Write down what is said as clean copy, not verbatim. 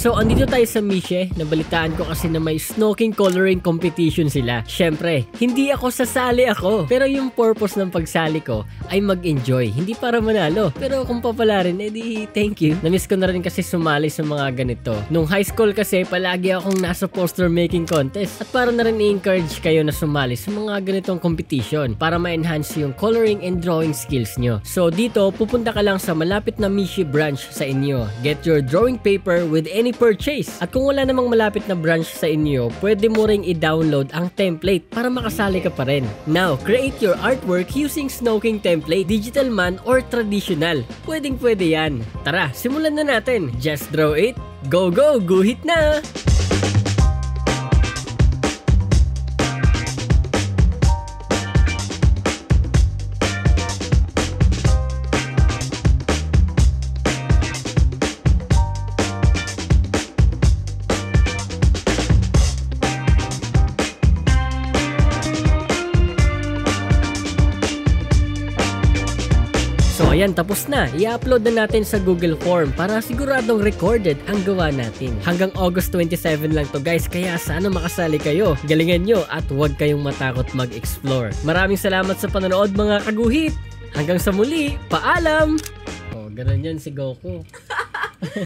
So andito tayo sa Miche, nabalitaan ko kasi na may snoking coloring competition sila. Syempre, hindi ako sasali ako. Pero yung purpose ng pagsali ko ay mag-enjoy, hindi para manalo. Pero kung papalarin, edi thank you. Namiss ko na rin kasi sumali sa mga ganito. Nung high school kasi, palagi akong nasa poster making contest. At para na rin i-encourage kayo na sumali sa mga ganitong competition para ma-enhance yung coloring and drawing skills nyo. So dito, pupunta ka lang sa malapit na Miche branch sa inyo. Get your drawing paper with any purchase. At kung wala namang malapit na branch sa inyo, pwede mo ring i-download ang template para makasali ka pa rin. Now, create your artwork using snoking template, digital man or traditional. Pwedeng pwede yan. Tara, simulan na natin. Just draw it. Go go, guhit na! So ayan, tapos na. I-upload na natin sa Google Form para siguradong recorded ang gawa natin. Hanggang August 27 lang to guys, kaya sana makasali kayo. Galingan nyo at huwag kayong matakot mag-explore. Maraming salamat sa panonood mga kaguhit. Hanggang sa muli, paalam! Oh, ganun yan si Goku.